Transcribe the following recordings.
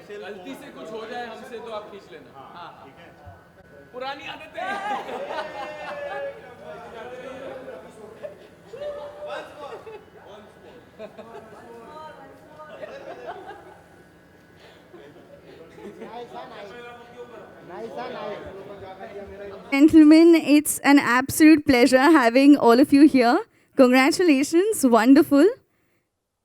गलती से कुछ हो जाए हमसे तो आप खींच लेना। हाँ, पुरानी आदतें। Gentlemen, it's an absolute pleasure having all of you here. Congratulations, wonderful.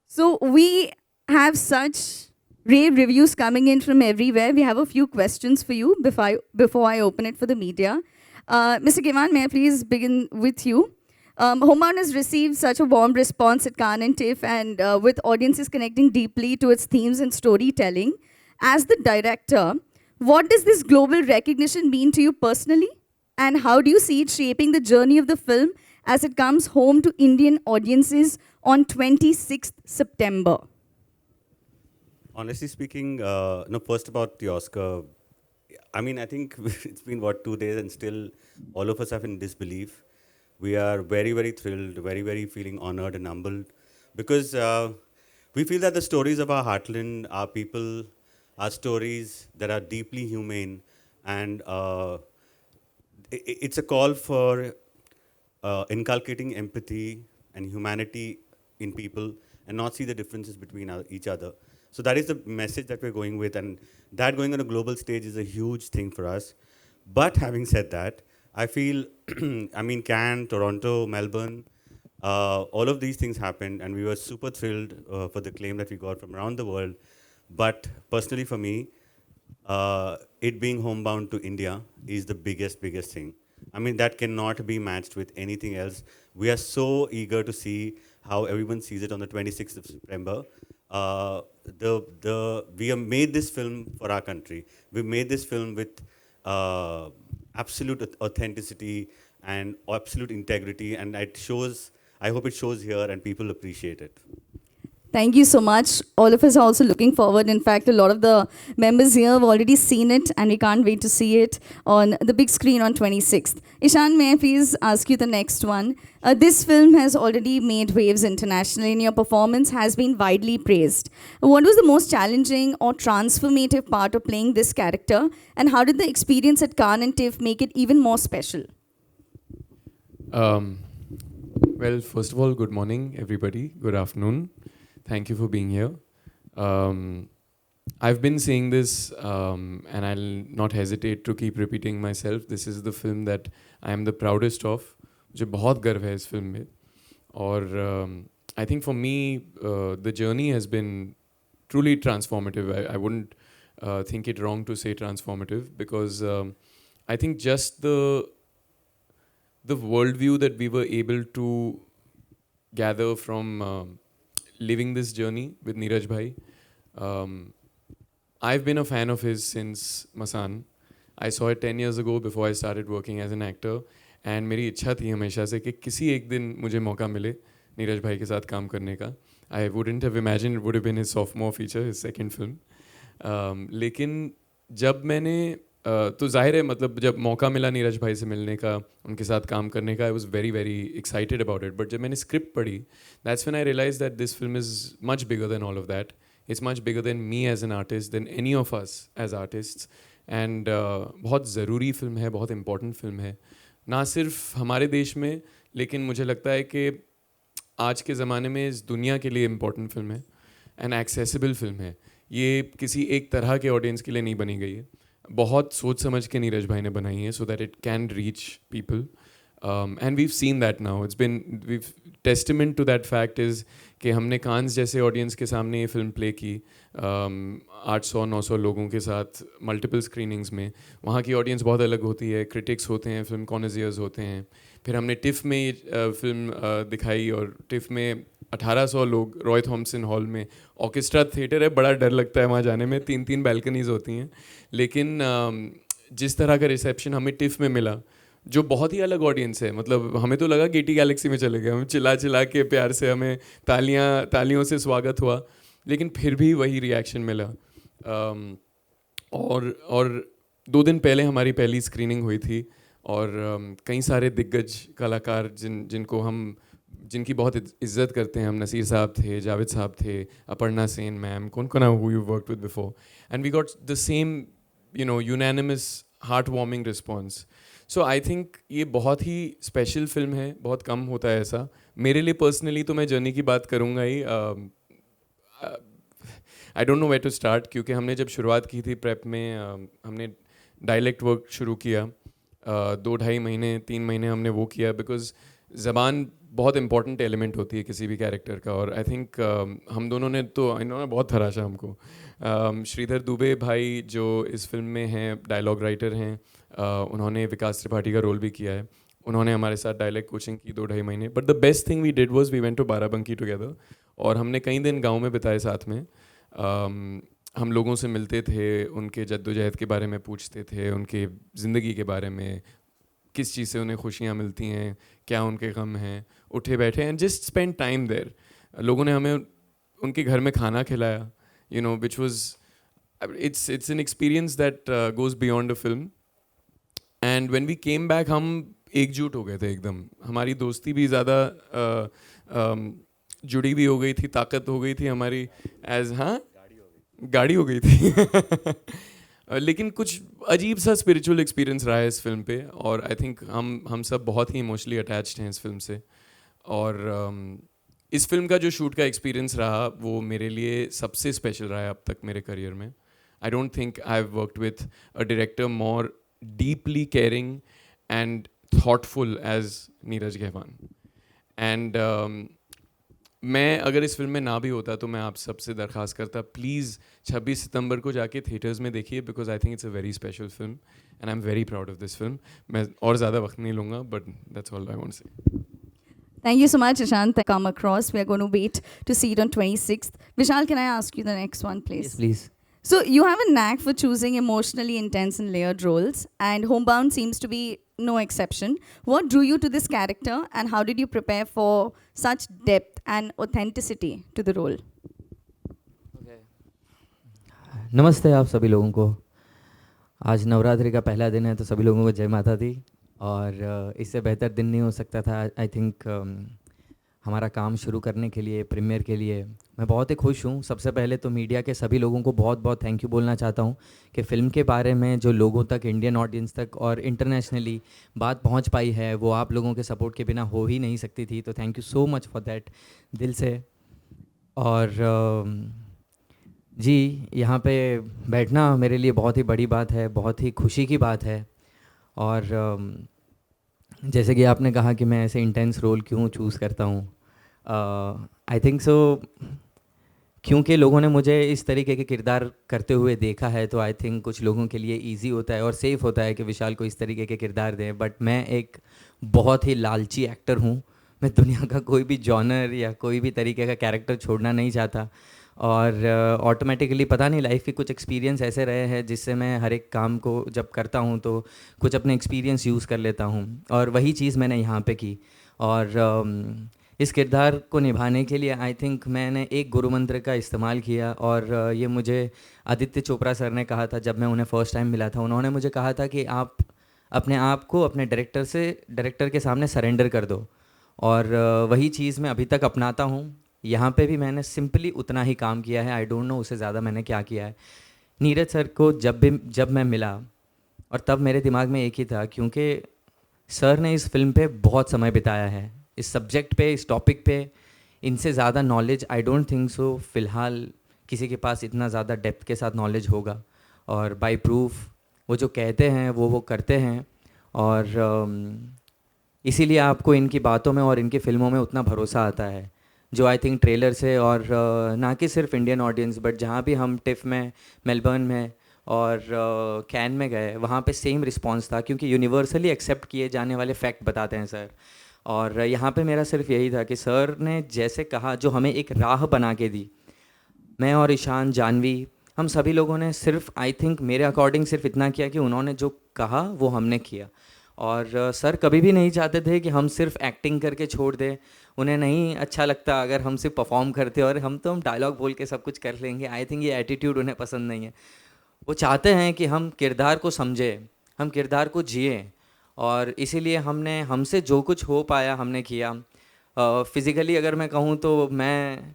So, we have such rave reviews coming in from everywhere. We have a few questions for you before I open it for the media. Mr. Givan, may I please begin with you? Homebound has received such a warm response at Cannes and TIFF, and with audiences connecting deeply to its themes and storytelling. As the director, what does this global recognition mean to you personally? And how do you see it shaping the journey of the film as it comes home to Indian audiences on 26th September? Honestly speaking, no, first about the Oscar, I mean, I think it's been, 2 days, and still all of us are in disbelief. We are very, very thrilled, very, very feeling honored and humbled because we feel that the stories of our heartland, our people, are stories that are deeply humane, and it's a call for inculcating empathy and humanity in people and not see the differences between each other. So that is the message that we're going with, and that going on a global stage is a huge thing for us. But having said that, I feel, I mean, Cannes, Toronto, Melbourne, all of these things happened, and we were super thrilled for the claim that we got from around the world. But personally, for me, it being homebound to India is the biggest thing. I mean, that cannot be matched with anything else. We are so eager to see how everyone sees it on the 26th of September. We have made this film for our country. We made this film with absolute authenticity and absolute integrity, and it shows. I hope it shows here, and people appreciate it. Thank you so much. All of us are also looking forward. In fact, a lot of the members here have already seen it, and we can't wait to see it on the big screen on 26th. Ishan, may I please ask you the next one? This film has already made waves internationally, and your performance has been widely praised. What was the most challenging or transformative part of playing this character, and how did the experience at Cannes and TIFF make it even more special? Well, first of all, good morning, everybody. Good afternoon. Thank you for being here. I've been saying this, and I'll not hesitate to keep repeating myself. This is the film that I am the proudest of. मुझे बहुत गर्व है इस film में. और I think for me, the journey has been truly transformative. I wouldn't think it wrong to say transformative, because I think just the worldview that we were able to gather from living this journey with Neeraj Bhai. I've been a fan of his since Masan. I saw it 10 years ago before I started working as an actor. And मेरी इच्छा थी हमेशा से कि किसी एक दिन मुझे मौका मिले नीरज भाई के साथ काम करने का. I wouldn't have imagined it would have been his sophomore feature, his second film. लेकिन जब मैंने तो जाहिर है, मतलब जब मौका मिला नीरज भाई से मिलने का, उनके साथ काम करने का, I was very very excited about it. But जब मैंने स्क्रिप्ट पढ़ी, that's when I realise that this film is much bigger than all of that. It's much bigger than me as an artist, than any of us as artists. And बहुत ज़रूरी film है, बहुत important film है, ना सिर्फ हमारे देश में, लेकिन मुझे लगता है कि आज के ज़माने में इस दुनिया के लिए इम्पॉर्टेंट फिल्म है. एंड एक्सेसिबल फिल्म है. ये किसी एक तरह के ऑडियंस के लिए नहीं बनी गई है. बहुत सोच समझ के नीरज भाई ने बनाई है, so that it can reach people. And we've seen that now. It's been testament to that fact is कि हमने कांस जैसे ऑडियंस के सामने ये फिल्म प्ले की 800-900 लोगों के साथ मल्टीपल स्क्रीनिंग्स में. वहाँ की ऑडियंस बहुत अलग होती है. क्रिटिक्स होते हैं, फिल्म कॉनेजियर्स होते हैं. फिर हमने टिफ़ में ये फिल्म दिखाई, और टिफ़ में 1800 लोग रॉय थॉम्सन हॉल में. ऑर्केस्ट्रा थिएटर है, बड़ा डर लगता है वहाँ जाने में. 3-3 बैल्कनीज होती हैं. लेकिन जिस तरह का रिसेप्शन हमें टिफ़ में मिला, जो बहुत ही अलग ऑडियंस है, मतलब हमें तो लगा गेटी गैलेक्सी में चले गए. हम चिल्ला चिल्ला के प्यार से, हमें तालियों से स्वागत हुआ, लेकिन फिर भी वही रिएक्शन मिला. और 2 दिन पहले हमारी पहली स्क्रीनिंग हुई थी, और कई सारे दिग्गज कलाकार जिनको हम जिनकी बहुत इज्जत करते हैं हम, नसीर साहब थे, जावेद साहब थे, अपर्णा सेन मैम, कौन कौन who you worked with before, and we got the same unanimous heart warming response. So I think ये बहुत ही स्पेशल फिल्म है, बहुत कम होता है ऐसा. मेरे लिए पर्सनली तो मैं जर्नी की बात करूँगा ही. I don't know where to start, क्योंकि हमने जब शुरुआत की थी प्रेप में, हमने डायलेक्ट वर्क शुरू किया. 2-2.5 महीने 3 महीने हमने वो किया, बिकॉज ज़बान बहुत इंपॉर्टेंट एलिमेंट होती है किसी भी कैरेक्टर का. और आई थिंक हम दोनों ने तो इन्होंने बहुत तराशा हमको. श्रीधर दुबे भाई जो इस फिल्म में हैं, डायलॉग राइटर हैं, उन्होंने विकास त्रिपाठी का रोल भी किया है. उन्होंने हमारे साथ डायलेक्ट कोचिंग की 2-2.5 महीने. But the best thing we did was we went to Barabanki together, और हमने कई दिन गाँव में बिताए साथ में. हम लोगों से मिलते थे, उनके जद्दोजहद के बारे में पूछते थे, उनके ज़िंदगी के बारे में, किस चीज़ से उन्हें खुशियाँ मिलती हैं, क्या उनके गम हैं. उठे बैठे and just spend time there. लोगों ने हमें उनके घर में खाना खिलाया, which was it's an experience that goes beyond a film. And when we came back हम एकजुट हो गए थे एकदम. हमारी दोस्ती भी ज़्यादा जुड़ी भी हो गई थी, ताकत हो गई थी हमारी. गाड़ी हो गई थी. लेकिन कुछ अजीब सा स्पिरिचुअल एक्सपीरियंस रहा है इस फिल्म पे, और आई थिंक हम सब बहुत ही इमोशनली अटैच्ड हैं इस फिल्म से. और इस फिल्म का जो शूट का एक्सपीरियंस रहा वो मेरे लिए सबसे स्पेशल रहा है अब तक मेरे करियर में. I don't think I have worked with a director more deeply caring and thoughtful as Neeraj Ghaywan. And मैं अगर इस फिल्म में ना भी होता तो मैं आप सबसे दरख्वास्त करता, प्लीज़ 26 सितंबर को जाके थिएटर्स में देखिए, because I think it's a very special film and I am very proud of this film. मैं और ज़्यादा वक्त नहीं लूँगा, but that's all I want to say. Thank you so much, Ishant. Come across. We are going to wait to see it on 26th. Vishal, can I ask you the next one, please? Yes, please. So you have a knack for choosing emotionally intense and layered roles, and Homebound seems to be no exception. What drew you to this character, and how did you prepare for such depth and authenticity to the role? नमस्ते आप सभी लोगों को. आज नवरात्रि का पहला दिन है, तो सभी लोगों को जय माता दी. और इससे बेहतर दिन नहीं हो सकता था. आई थिंक हमारा काम शुरू करने के लिए, प्रीमियर के लिए मैं बहुत ही खुश हूँ. सबसे पहले तो मीडिया के सभी लोगों को बहुत बहुत थैंक यू बोलना चाहता हूँ कि फ़िल्म के बारे में जो लोगों तक, इंडियन ऑडियंस तक और इंटरनेशनली बात पहुँच पाई है, वो आप लोगों के सपोर्ट के बिना हो ही नहीं सकती थी. तो thank you so much for that, दिल से. और जी, यहाँ पे बैठना मेरे लिए बहुत ही बड़ी बात है, बहुत ही खुशी की बात है. और जैसे कि आपने कहा कि मैं ऐसे इंटेंस रोल क्यों चूज़ करता हूँ, आई थिंक सो क्योंकि लोगों ने मुझे इस तरीके के किरदार करते हुए देखा है. तो आई थिंक कुछ लोगों के लिए इजी होता है और सेफ़ होता है कि विशाल को इस तरीके के किरदार दें. बट मैं एक बहुत ही लालची एक्टर हूँ. मैं दुनिया का कोई भी जॉनर या कोई भी तरीके का कैरेक्टर छोड़ना नहीं चाहता. और ऑटोमेटिकली पता नहीं लाइफ के कुछ एक्सपीरियंस ऐसे रहे हैं जिससे मैं हर एक काम को जब करता हूँ तो कुछ अपने एक्सपीरियंस यूज़ कर लेता हूँ. और वही चीज़ मैंने यहाँ पे की. और इस किरदार को निभाने के लिए आई थिंक मैंने एक गुरु मंत्र का इस्तेमाल किया. और ये मुझे आदित्य चोपड़ा सर ने कहा था जब मैं उन्हें फ़र्स्ट टाइम मिला था. उन्होंने मुझे कहा था कि आप अपने आप को अपने डायरेक्टर के सामने सरेंडर कर दो. और वही चीज़ मैं अभी तक अपनाता हूँ. यहाँ पे भी मैंने सिंपली उतना ही काम किया है. आई डोंट नो उससे ज़्यादा मैंने क्या किया है. नीरज सर को जब मैं मिला, और तब मेरे दिमाग में एक ही था, क्योंकि सर ने इस फिल्म पे बहुत समय बिताया है, इस सब्जेक्ट पे, इस टॉपिक पे. इनसे ज़्यादा knowledge I don't think so फ़िलहाल किसी के पास इतना ज़्यादा डेप्थ के साथ नॉलेज होगा. और बाय प्रूफ वो जो कहते हैं वो करते हैं. और इसीलिए आपको इनकी बातों में और इनकी फ़िल्मों में उतना भरोसा आता है, जो आई थिंक ट्रेलर से, और ना कि सिर्फ इंडियन ऑडियंस बट जहाँ भी हम टिफ में, मेलबर्न में और कैन में गए, वहाँ पे सेम रिस्पांस था. क्योंकि यूनिवर्सली एक्सेप्ट किए जाने वाले फैक्ट बताते हैं सर. और यहाँ पे मेरा सिर्फ यही था कि सर ने जैसे कहा, जो हमें एक राह बना के दी, मैं और ईशान, जानवी, हम सभी लोगों ने सिर्फ आई थिंक मेरे अकॉर्डिंग सिर्फ इतना किया कि उन्होंने जो कहा वो हमने किया. और सर कभी भी नहीं चाहते थे कि हम सिर्फ एक्टिंग करके छोड़ दें. उन्हें नहीं अच्छा लगता अगर हम सिर्फ परफॉर्म करते और हम डायलॉग बोल के सब कुछ कर लेंगे. आई थिंक ये एटीट्यूड उन्हें पसंद नहीं है. वो चाहते हैं कि हम किरदार को समझें, हम किरदार को जिए. और इसीलिए हमसे जो कुछ हो पाया हमने किया. फिज़िकली अगर मैं कहूँ तो मैं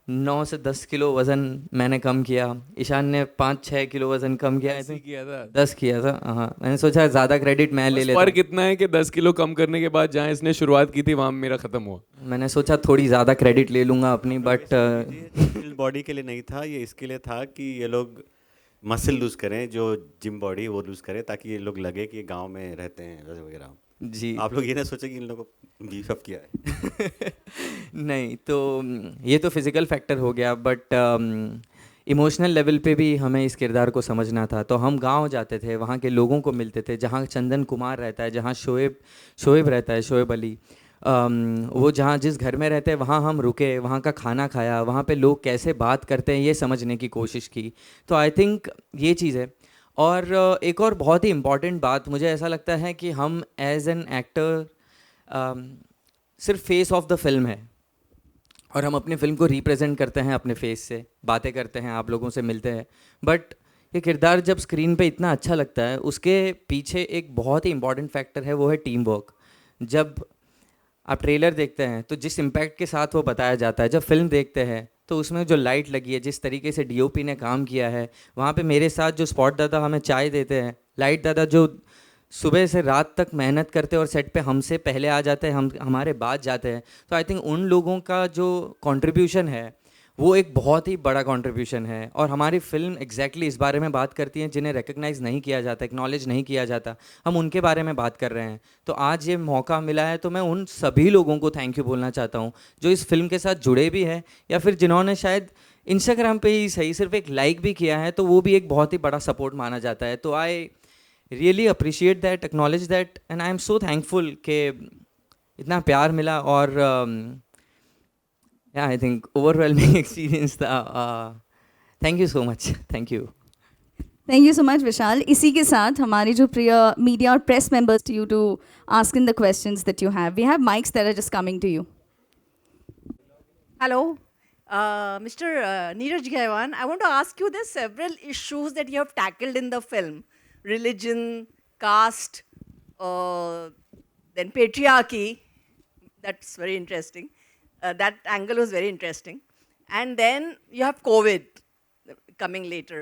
9 से 10 किलो वज़न मैंने कम किया। ईशान ने 5-6 किलो वज़न कम किया। आई थिंक किया था 10 किया था। हाँ, मैंने सोचा ज़्यादा क्रेडिट मैं ले बस लेता फर्क हूँ। इतना है कि 10 किलो कम करने के बाद जहाँ इसने शुरुआत की थी वहाँ मेरा खत्म हुआ। मैंने सोचा थोड़ी ज़्यादा क्रेडिट ले लूँगा अपनी, बट चिल बॉडी के लिए नहीं था ये, इसके लिए था कि ये लोग मसल लूज करें, जो जिम बॉडी वो लूज करें, ताकि ये लोग लगे कि ये गांव में रहते हैं वैसे वगैरह। जी आप लोग ये ना सोचे कि इन लोगों को बीफ अप किया है। नहीं तो ये तो फिज़िकल फैक्टर हो गया, बट इमोशनल लेवल पे भी हमें इस किरदार को समझना था। तो हम गांव जाते थे, वहाँ के लोगों को मिलते थे, जहाँ चंदन कुमार रहता है, जहाँ शोएब रहता है, शोएब अली। वो जहाँ जिस घर में रहते हैं वहाँ हम रुके, वहाँ का खाना खाया, वहाँ पे लोग कैसे बात करते हैं ये समझने की कोशिश की। तो आई थिंक ये चीज़ है। और एक और बहुत ही इम्पॉर्टेंट बात मुझे ऐसा लगता है कि हम एज एन एक्टर सिर्फ फेस ऑफ द फिल्म है, और हम अपनी फिल्म को रिप्रेजेंट करते हैं अपने फेस से, बातें करते हैं, आप लोगों से मिलते हैं, बट ये किरदार जब स्क्रीन पे इतना अच्छा लगता है, उसके पीछे एक बहुत ही इंपॉर्टेंट फैक्टर है, वो है टीम वर्क। जब आप ट्रेलर देखते हैं तो जिस इम्पैक्ट के साथ वो बताया जाता है, जब फिल्म देखते हैं तो उसमें जो लाइट लगी है, जिस तरीके से डीओपी ने काम किया है, वहाँ पे मेरे साथ जो स्पॉट दादा हमें चाय देते हैं, लाइट दादा जो सुबह से रात तक मेहनत करते हैं और सेट पे हमसे पहले आ जाते हैं, हम हमारे बाद जाते हैं। तो आई थिंक उन लोगों का जो कंट्रीब्यूशन है वो एक बहुत ही बड़ा कंट्रीब्यूशन है। और हमारी फिल्म एग्जैक्टली इस बारे में बात करती है, जिन्हें रिकग्नाइज़ नहीं किया जाता, एक्नॉलेज नहीं किया जाता, हम उनके बारे में बात कर रहे हैं। तो आज ये मौका मिला है, तो मैं उन सभी लोगों को थैंक यू बोलना चाहता हूँ जो इस फिल्म के साथ जुड़े भी हैं, या फिर जिन्होंने शायद इंस्टाग्राम पे ही सही सिर्फ एक लाइक भी किया है, तो वो भी एक बहुत ही बड़ा सपोर्ट माना जाता है। तो I really appreciate that, acknowledge that, and I am so thankful कि इतना प्यार मिला। और आई थिंक ओवरवेलमिंग एक्सपीरियंस था। Thank you so much, thank you. Thank you so much, Vishal. इसी के साथ हमारे जो प्रिय मीडिया और press members to you to ask in the questions that you have. We have mics that are just coming to you. Hello, Mr. Neeraj Gaiwan. I want to ask you, there's several issues that you have tackled in the film: religion, caste, then patriarchy. That's very interesting. That angle was very interesting. And then you have COVID coming later.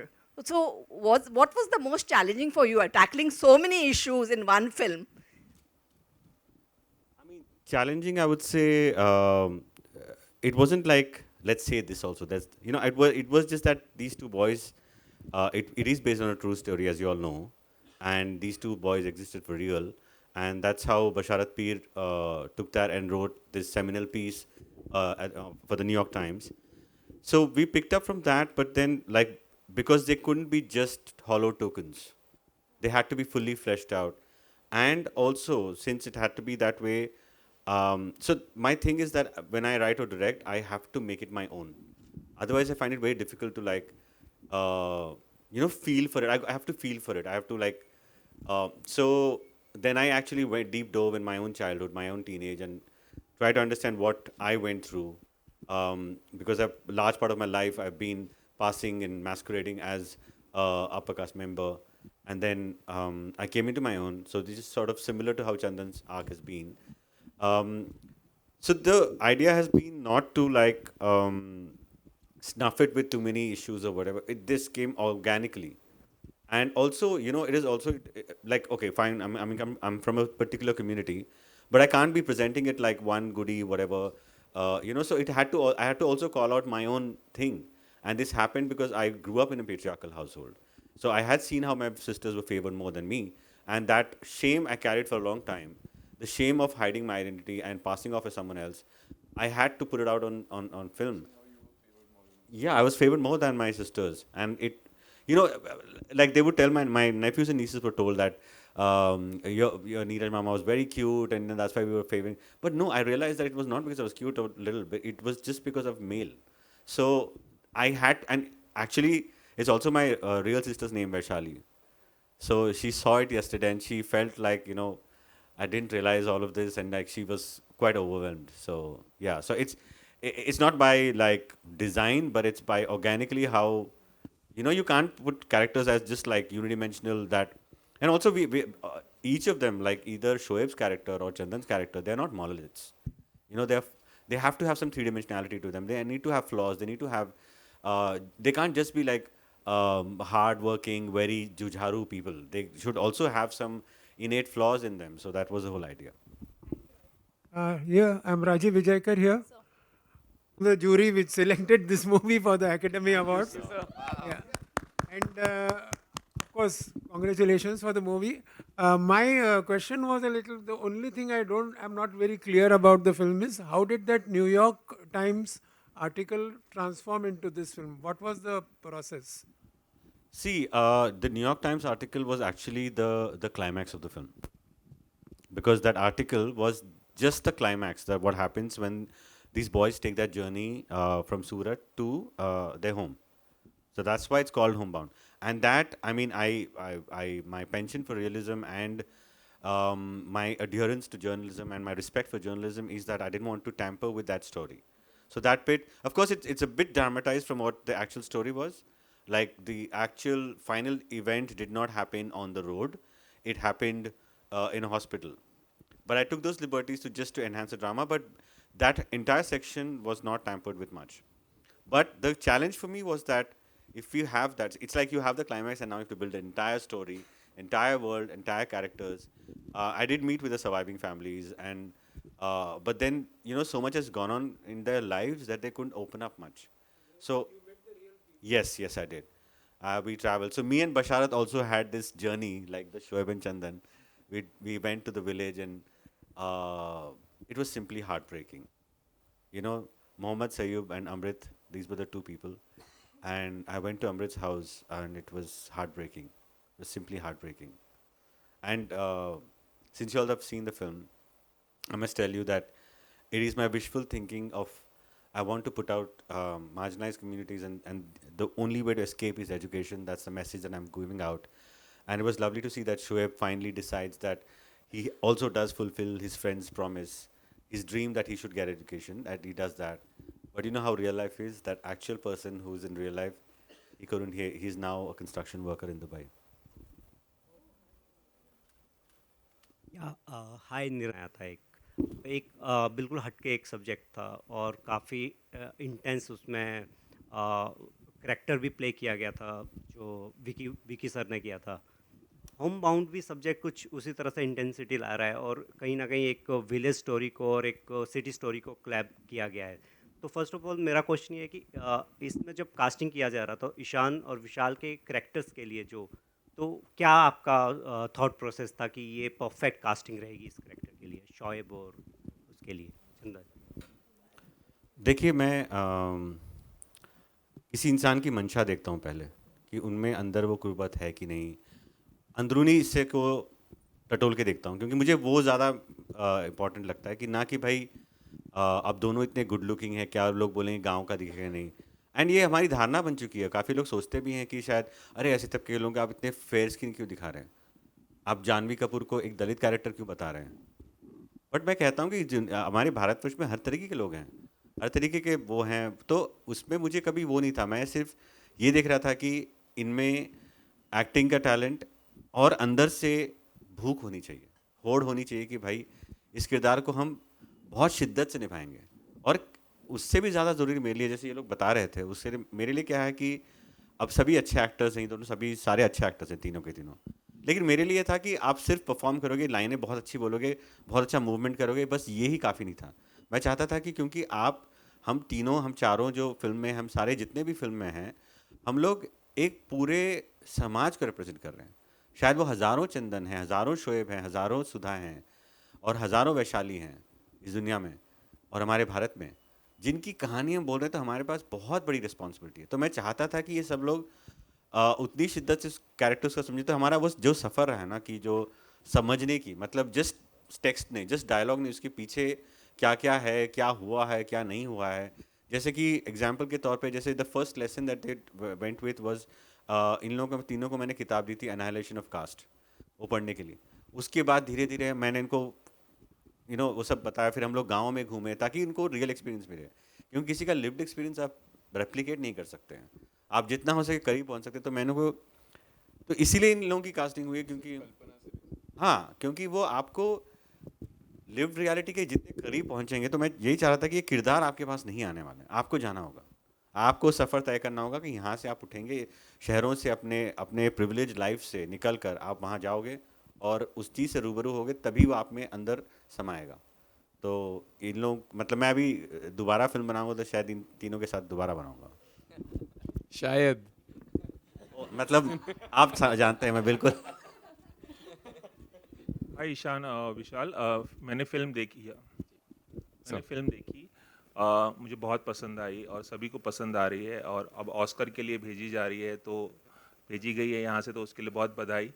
So what was the most challenging for you, tackling so many issues in one film? Challenging, I would say, it wasn't like, let's say this also. That's, it was just that these two boys, it is based on a true story, as you all know, and these two boys existed for real, and that's how Basharat Peer took that and wrote this seminal piece for the New York Times. So we picked up from that, but then because they couldn't be just hollow tokens, they had to be fully fleshed out, and also since it had to be that way. So my thing is that when I write or direct, I have to make it my own. Otherwise, I find it very difficult to feel for it. I have to feel for it. I have to so then I actually went deep dove in my own childhood, my own teenage, and try to understand what I went through. Because a large part of my life I've been passing and masquerading as upper caste member, and then I came into my own. So this is sort of similar to how Chandan's arc has been. So the idea has been not to snuff it with too many issues or whatever. This came organically, and also it is also okay, fine. I'm from a particular community, but I can't be presenting it like one goodie whatever. So I had to also call out my own thing, and this happened because I grew up in a patriarchal household. So I had seen how my sisters were favored more than me, and that shame I carried for a long time. The shame of hiding my identity and passing off as someone else, I had to put it out on film. Yeah, I was favored more than my sisters, and like they would tell my nephews and nieces were told that your Neeraj Mama was very cute, and that's why we were favoring. But no, I realized that it was not because I was cute a little bit. It was just because of male. So I had, and actually, it's also my real sister's name, Vaishali. So she saw it yesterday, and she felt like I didn't realize all of this, and she was quite overwhelmed. So yeah, so it's not by design, but it's by organically how you can't put characters as just unidimensional that. And also we each of them, like either Shoaib's character or Chandan's character, they're not monoliths. They're they have to have some three-dimensionality to them. They need to have flaws. They need to have, they can't just be like hard-working, very jujharu people. They should also have some innate flaws in them. So that was the whole idea. Yeah, I'm Rajiv Vijayakar here. The jury which selected this movie for the Academy Awards. Yeah. And of course, congratulations for the movie. My question was a little, the only thing I'm not very clear about the film is how did that New York Times article transform into this film? What was the process? See, the New York Times article was actually the climax of the film, because that article was just the climax, that what happens when these boys take that journey from Surat to their home. So that's why it's called Homebound. And that, I mean, my penchant for realism and my adherence to journalism and my respect for journalism is that I didn't want to tamper with that story. So that bit, of course, it's a bit dramatized from what the actual story was. Like the actual final event did not happen on the road; it happened in a hospital. But I took those liberties to enhance the drama. But that entire section was not tampered with much. But the challenge for me was that if you have that, it's like you have the climax and now you have to build an entire story, entire world, entire characters. I did meet with the surviving families, and but then so much has gone on in their lives that they couldn't open up much. So yes, I did. We traveled. So me and Basharat also had this journey, like the Shoaib and Chandan. We went to the village, and it was simply heartbreaking. Mohammed Sayyub and Amrit, these were the two people. And I went to Amrit's house, and it was heartbreaking. It was simply heartbreaking. And since you all have seen the film, I must tell you that it is my wishful thinking of I want to put out marginalized communities, and the only way to escape is education. That's the message that I'm giving out. And it was lovely to see that Shoaib finally decides that he also does fulfill his friend's promise, his dream that he should get education, that he does that. But you know how real life is? That actual person who's in real life, he's now a construction worker in Dubai. या हाय निर्णय था एक बिल्कुल हटके एक subject था और काफ़ी इंटेंस उसमें करैक्टर भी प्ले किया गया था जो विकी सर ने किया था. होम बाउंड भी सब्जेक्ट कुछ उसी तरह से इंटेंसिटी ला रहा है और कहीं ना कहीं एक विलेज स्टोरी को और एक सिटी स्टोरी को क्लैब किया गया है. तो फर्स्ट ऑफ ऑल मेरा क्वेश्चन ये है कि इसमें जब कास्टिंग किया जा रहा था ईशान और विशाल के करैक्टर्स के लिए तो क्या आपका थॉट प्रोसेस था कि ये परफेक्ट कास्टिंग रहेगी इस करैक्टर के लिए, शोएब और उसके लिए चंदन? देखिए, मैं किसी इंसान की मंशा देखता हूँ पहले कि उनमें अंदर वो कुर्बत है कि नहीं, अंदरूनी हिस्से को टटोल के देखता हूँ, क्योंकि मुझे वो ज़्यादा इम्पॉर्टेंट लगता है कि ना कि भाई अब दोनों इतने गुड लुकिंग है, क्या लोग बोलेंगे गांव का दिखेगा नहीं. एंड ये हमारी धारणा बन चुकी है. काफ़ी लोग सोचते भी हैं कि शायद अरे ऐसे तबके के लोग आप इतने फेयर स्किन क्यों दिखा रहे हैं, आप जानवी कपूर को एक दलित कैरेक्टर क्यों बता रहे हैं. बट मैं कहता हूँ कि हमारे भारतवर्ष में हर तरीके के लोग हैं, हर तरीके के वो हैं. तो उसमें मुझे कभी वो नहीं था, मैं सिर्फ ये देख रहा था कि इनमें एक्टिंग का टैलेंट और अंदर से भूख होनी चाहिए, होड़ होनी चाहिए कि भाई इस किरदार को हम बहुत शिद्दत से निभाएंगे. और उससे भी ज़्यादा ज़रूरी मेरे लिए, जैसे ये लोग बता रहे थे, उससे मेरे लिए क्या है कि अब सभी अच्छे एक्टर्स हैं, दोनों सभी सारे अच्छे एक्टर्स हैं तीनों के तीनों. लेकिन मेरे लिए था कि आप सिर्फ परफॉर्म करोगे, लाइनें बहुत अच्छी बोलोगे, बहुत अच्छा मूवमेंट करोगे, बस ये ही काफ़ी नहीं था. मैं चाहता था कि क्योंकि हम चारों जो फिल्म में, हम सारे जितने भी फिल्म में हैं, हम लोग एक पूरे समाज को रिप्रेजेंट कर रहे हैं. शायद वो हज़ारों चंदन हैं, हज़ारों शोएब हैं, हज़ारों सुधा हैं और हज़ारों वैशाली हैं इस दुनिया में और हमारे भारत में, जिनकी कहानी हम बोल रहे हैं. तो हमारे पास बहुत बड़ी रिस्पॉन्सिबिलिटी है. तो मैं चाहता था कि ये सब लोग उतनी शिद्दत से कैरेक्टर्स को समझे. तो हमारा वो जो सफ़र रहा है ना, कि जो समझने की, मतलब जस्ट टेक्स्ट नहीं, जस्ट डायलॉग नहीं, उसके पीछे क्या क्या है, क्या हुआ है, क्या नहीं हुआ है. जैसे कि एग्जाम्पल के तौर पे, जैसे the first lesson that they went with was, इन लोगों को तीनों को मैंने किताब दी थी एनाहिलेशन ऑफ कास्ट, वो पढ़ने के लिए. उसके बाद धीरे धीरे मैंने इनको वो सब बताया. फिर हम लोग गाँव में घूमे ताकि इनको रियल एक्सपीरियंस मिले, क्योंकि किसी का लिव्ड एक्सपीरियंस आप रेप्लिकेट नहीं कर सकते हैं, आप जितना हो सके करीब पहुंच सकते हैं. तो मैंने वो, तो इसीलिए इन लोगों की कास्टिंग हुई है, क्योंकि हाँ, क्योंकि वो आपको लिव्ड रियलिटी के जितने करीब पहुंचेंगे, तो मैं यही चाह रहा था कि ये किरदार आपके पास नहीं आने वाले हैं, आपको जाना होगा, आपको सफ़र तय करना होगा कि यहाँ से आप उठेंगे शहरों से, अपने अपने प्रिविलेज लाइफ से निकल कर आप वहाँ जाओगे और उस चीज़ से रूबरू होगे, तभी वो आप में अंदर समाएगा। तो इन लोग, मतलब मैं अभी दोबारा फिल्म बनाऊंगा तो शायद इन तीनों के साथ दोबारा बनाऊंगा, शायद। मतलब आप जानते हैं मैं बिल्कुल। हाय ईशान, विशाल, मैंने फिल्म देखी है, मुझे बहुत पसंद आई और सभी को पसंद आ रही है, और अब ऑस्कर के लिए भेजी जा रही है, तो भेजी गई है यहाँ से, तो उसके लिए बहुत बधाई।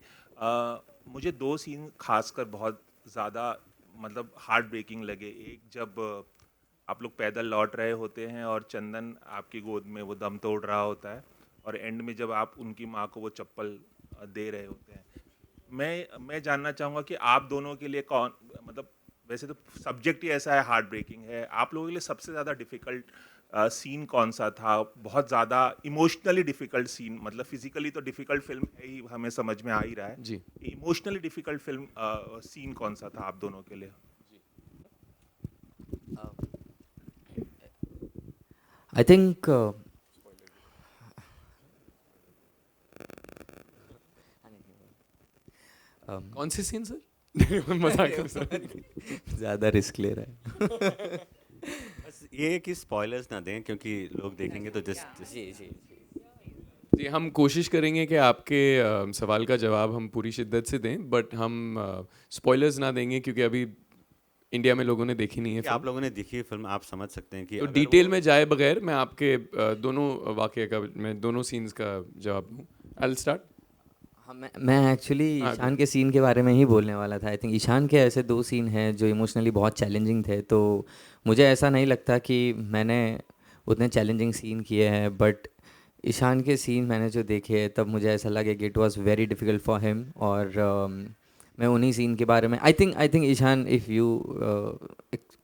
मुझे 2 सीन खासकर बहुत ज़्यादा मतलब हार्ट ब्रेकिंग लगे। एक, जब आप लोग पैदल लौट रहे होते हैं और चंदन आपकी गोद में वो दम तोड़ रहा होता है, और एंड में जब आप उनकी माँ को वो चप्पल दे रहे होते हैं। मैं जानना चाहूँगा कि आप दोनों के लिए कौन, मतलब वैसे तो सब्जेक्ट ही ऐसा है, हार्ट ब्रेकिंग है, आप लोगों के लिए सबसे ज़्यादा डिफ़िकल्ट सीन कौन सा था? बहुत ज़्यादा इमोशनली डिफ़िकल्ट सीन, मतलब फिजिकली तो डिफ़िकल्ट फिल्म है ही, हमें समझ में आ ही रहा है जी। इमोशनली डिफ़िकल्ट फिल्म सीन कौन सा था आप दोनों के लिए? आई थिंक कौन से सीन सर? मजाक कर सर। ज़्यादा रिस्क ले रहा है। बस ये कि स्पॉयलर्स ना दें, क्योंकि लोग देखेंगे तो जी, हम कोशिश करेंगे कि आपके सवाल का जवाब हम पूरी शिद्दत से दें, बट हम स्पॉयलर्स ना देंगे क्योंकि अभी इंडिया में लोगों ने देखी नहीं है कि फिल्म। आप लोगों ने देखी है फिल्म, आप समझ सकते हैं कि तो अगर डिटेल वो- में जाए बगैर मैं आपके दोनों वाक़ये का, मैं दोनों सीन्स का जवाब दूँ। I will start. हाँ, मैं एक्चुअली हाँ, ईशान के सीन के बारे में ही बोलने वाला था। आई थिंक ईशान के ऐसे 2 सीन हैं जो इमोशनली बहुत चैलेंजिंग थे, तो मुझे ऐसा नहीं लगता कि मैंने उतने चैलेंजिंग सीन किए हैं, बट ईशान के सीन मैंने जो देखे तब मुझे ऐसा लगे कि it was very difficult for him, और मैं उन्हीं सीन के बारे में I think Ishaan, if you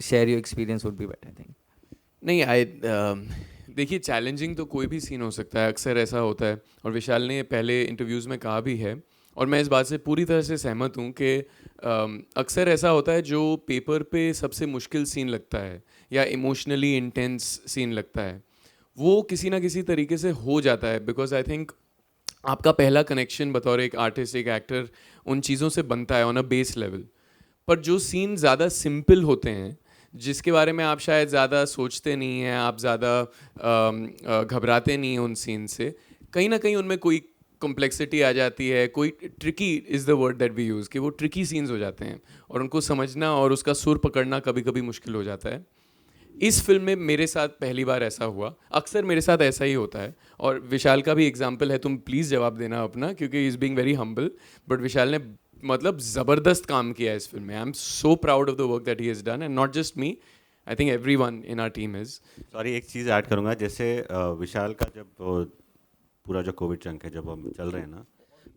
share your experience would be better. I think नहीं, देखिए, चैलेंजिंग तो कोई भी सीन हो सकता है, अक्सर ऐसा होता है, और विशाल ने पहले इंटरव्यूज़ में कहा भी है, और मैं इस बात से पूरी तरह से सहमत हूँ कि अक्सर ऐसा होता है जो पेपर पे सबसे मुश्किल सीन लगता है या इमोशनली इंटेंस सीन लगता है, वो किसी ना किसी तरीके से हो जाता है, बिकॉज आई थिंक आपका पहला कनेक्शन बतौर एक आर्टिस्ट, एक एक्टर, उन चीज़ों से बनता है ऑन अ बेस लेवल। पर जो सीन ज़्यादा सिंपल होते हैं, जिसके बारे में आप शायद ज़्यादा सोचते नहीं हैं, आप ज़्यादा घबराते नहीं हैं उन सीन से, कहीं ना कहीं उनमें कोई कॉम्प्लेक्सिटी आ जाती है, कोई tricky is the word that we use, कि वो ट्रिकी सीन्स हो जाते हैं और उनको समझना और उसका सुर पकड़ना कभी कभी मुश्किल हो जाता है। इस फिल्म में मेरे साथ पहली बार ऐसा हुआ, अक्सर मेरे साथ ऐसा ही होता है, और विशाल का भी एग्जाम्पल है, तुम प्लीज़ जवाब देना अपना, क्योंकि is being very humble, but Vishal ने मतलब ज़बरदस्त काम किया है इस फिल्म में। I am so proud of the work that he has done, and not just me, I think everyone in our team is. Sorry, एक चीज़ ऐड करूंगा, जैसे विशाल का जब पूरा जो कोविड चंक है, जब हम चल रहे हैं ना,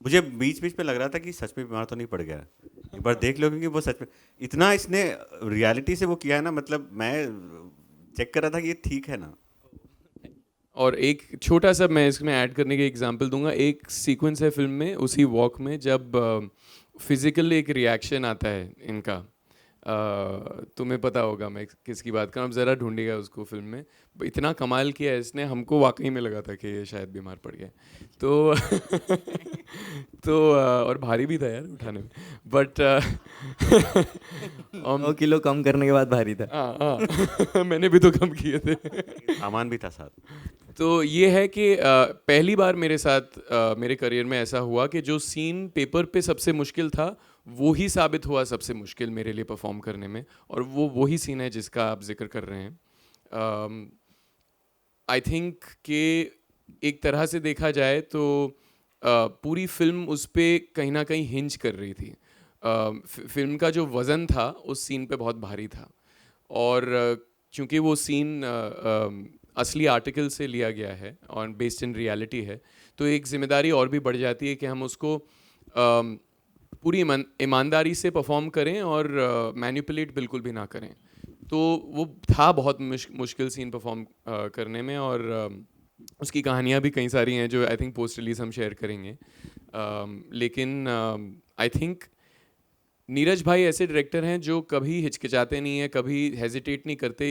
मुझे बीच बीच में लग रहा था कि सच में बीमार तो नहीं पड़ गया। एक बार देख लो, क्योंकि वो सच में इतना इसने रियलिटी से वो किया है ना, मतलब मैं चेक कर रहा था कि ये ठीक है ना। और एक छोटा सा मैं इसमें ऐड करने की एग्जांपल दूंगा, एक सीक्वेंस है फिल्म में, उसी वॉक में, जब फिजिकल एक रिएक्शन आता है इनका, तुम्हें पता होगा मैं किसकी बात कर रहा हूँ, ज़रा ढूंढिएगा उसको फिल्म में। इतना कमाल किया है इसने, हमको वाकई में लगा था कि ये शायद बीमार पड़ गया, तो और भारी भी था यार उठाने में, बट 9 किलो कम करने के बाद भारी था। हाँ मैंने भी तो कम किए थे। सामान भी था साथ। तो ये है कि पहली बार मेरे साथ मेरे करियर में ऐसा हुआ कि जो सीन पेपर पे सबसे मुश्किल था, वो ही साबित हुआ सबसे मुश्किल मेरे लिए परफॉर्म करने में, और वो वही सीन है जिसका आप जिक्र कर रहे हैं। आई थिंक कि एक तरह से देखा जाए तो पूरी फिल्म उस पर कहीं ना कहीं हिंज कर रही थी। फिल्म का जो वज़न था उस सीन पे बहुत भारी था, और चूँकि वो सीन असली आर्टिकल से लिया गया है और बेस्ड इन रियलिटी है, तो एक जिम्मेदारी और भी बढ़ जाती है कि हम उसको पूरी ईमानदारी से परफॉर्म करें और मैनिपुलेट बिल्कुल भी ना करें। तो वो था बहुत मुश्किल सीन परफॉर्म करने में, और उसकी कहानियाँ भी कई सारी हैं जो आई थिंक पोस्ट रिलीज हम शेयर करेंगे, लेकिन आई थिंक नीरज भाई ऐसे डायरेक्टर हैं जो कभी हिचकिचाते नहीं हैं, कभी हेजिटेट नहीं करते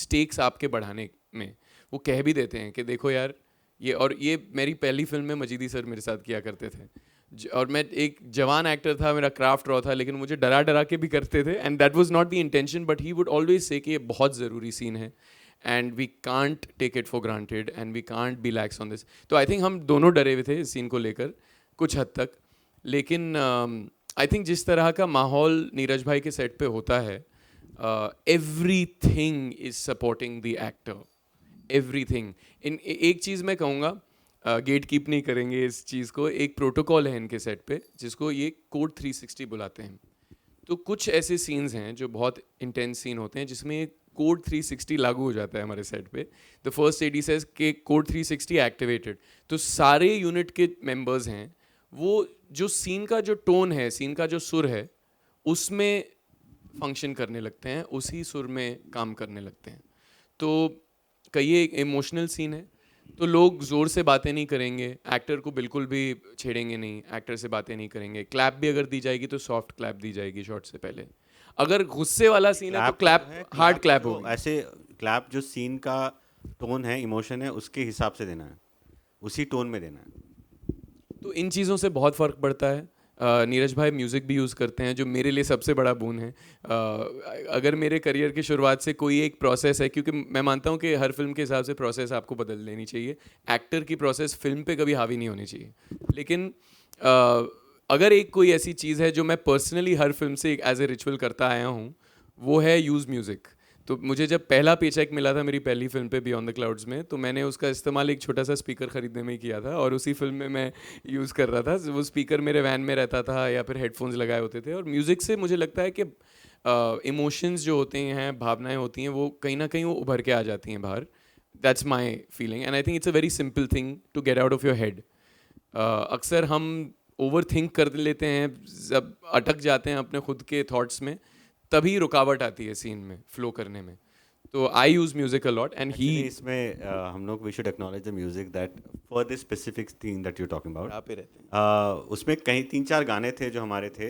स्टेक्स आपके बढ़ाने में। वो कह भी देते हैं कि देखो यार ये मेरी पहली फिल्म में मजीदी सर मेरे साथ किया करते थे और मैं एक जवान एक्टर था, मेरा क्राफ्ट रॉ था, लेकिन मुझे डरा डरा के भी करते थे and that was not the intention, but he would always say कि ये बहुत ज़रूरी सीन है and we can't take it for granted and we can't be lax on this. तो आई थिंक हम दोनों डरे हुए थे इस सीन को लेकर कुछ हद तक, लेकिन आई थिंक जिस तरह का माहौल नीरज भाई के सेट पे होता है, every thing is supporting the actor, everything. एक चीज़ मैं कहूँगा, गेट कीप नहीं करेंगे इस चीज़ को, एक प्रोटोकॉल है इनके सेट पे जिसको ये कोड 360 बुलाते हैं। तो कुछ ऐसे सीन्स हैं जो बहुत इंटेंस सीन होते हैं जिसमें कोड 360 लागू हो जाता है हमारे सेट पे। द फर्स्ट एडी सेज के कोड 360 एक्टिवेटेड, तो सारे यूनिट के मेंबर्स हैं, वो जो सीन का जो टोन है, सीन का जो सुर है, उसमें फंक्शन करने लगते हैं, उसी सुर में काम करने लगते हैं। तो कहिए एक इमोशनल सीन है तो लोग ज़ोर से बातें नहीं करेंगे, एक्टर को बिल्कुल भी छेड़ेंगे नहीं, एक्टर से बातें नहीं करेंगे, क्लैप भी अगर दी जाएगी तो सॉफ्ट क्लैप दी जाएगी शॉट से पहले। अगर गुस्से वाला सीन है तो क्लैप हार्ड क्लैप तो होगी। ऐसे क्लैप जो सीन का टोन है, इमोशन है, उसके हिसाब से देना है, उसी टोन में देना है। तो इन चीज़ों से बहुत फ़र्क पड़ता है। नीरज भाई म्यूज़िक भी यूज़ करते हैं जो मेरे लिए सबसे बड़ा बोन है। अगर मेरे करियर की शुरुआत से कोई एक प्रोसेस है, क्योंकि मैं मानता हूँ कि हर फिल्म के हिसाब से प्रोसेस आपको बदल लेनी चाहिए, एक्टर की प्रोसेस फिल्म पे कभी हावी नहीं होनी चाहिए। लेकिन अगर एक कोई ऐसी चीज़ है जो मैं पर्सनली हर फिल्म से एक एज ए रिचुअल करता आया हूँ, वो है यूज़ म्यूज़िक। तो मुझे जब पहला पेचेक मिला था मेरी पहली फिल्म पे बियॉन्ड द क्लाउड्स में, तो मैंने उसका इस्तेमाल एक छोटा सा स्पीकर ख़रीदने में ही किया था और उसी फिल्म में मैं यूज़ कर रहा था। वो स्पीकर मेरे वैन में रहता था या फिर हेडफोन्स लगाए होते थे। और म्यूज़िक से मुझे लगता है कि इमोशंस जो होते हैं, भावनाएं होती हैं, वो कहीं ना कहीं वो उभर के आ जाती हैं बाहर। That's my feeling and I think it's a very simple thing to get out of your head. अक्सर हम ओवर थिंक कर लेते हैं, जब अटक जाते हैं अपने खुद के थॉट्स में, तभी रुकावट आती है सीन में फ्लो करने में। तो I use music a lot and ही इसमें हम लोग we should acknowledge the music that for this specific thing that you talking about पे रहते हैं। उसमें कहीं 3-4 गाने थे जो हमारे थे,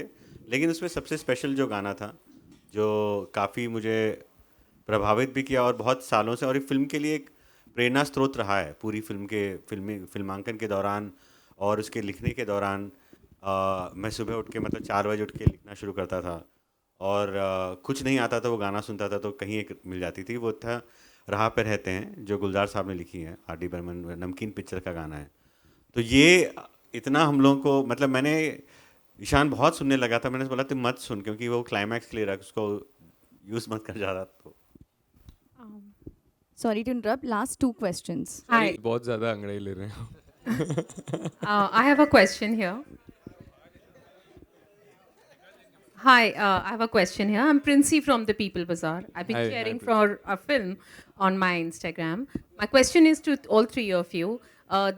लेकिन उसमें सबसे स्पेशल जो गाना था जो काफ़ी मुझे प्रभावित भी किया और बहुत सालों से, और एक फिल्म के लिए एक प्रेरणा स्रोत रहा है पूरी फिल्म के फिल्मांकन के दौरान और उसके लिखने के दौरान। मैं सुबह उठ के मतलब 4 बजे उठ के लिखना शुरू करता था और कुछ नहीं आता था, वो गाना सुनता था तो कहीं एक मिल जाती थी। वो था राह पे रहते हैं, जो गुलजार साहब ने लिखी है, आर डी बर्मन, नमकीन पिक्चर का गाना है। तो ये इतना हम लोगों को, मतलब मैंने ईशान बहुत सुनने लगा था, मैंने बोला तुम मत सुन क्योंकि वो क्लाइमैक्स के लिए रख, उसको यूज़ मत कर ज़्यादा। तो Sorry to interrupt. Last 2 questions. Hi, बहुत ज़्यादा अंग्रेजी ले रहे हैं। I have a question here. Hi, I have a question here. I'm Princey from the People Bazaar. I've been Hi, cheering hi, for a film on my Instagram. My question is to all three of you.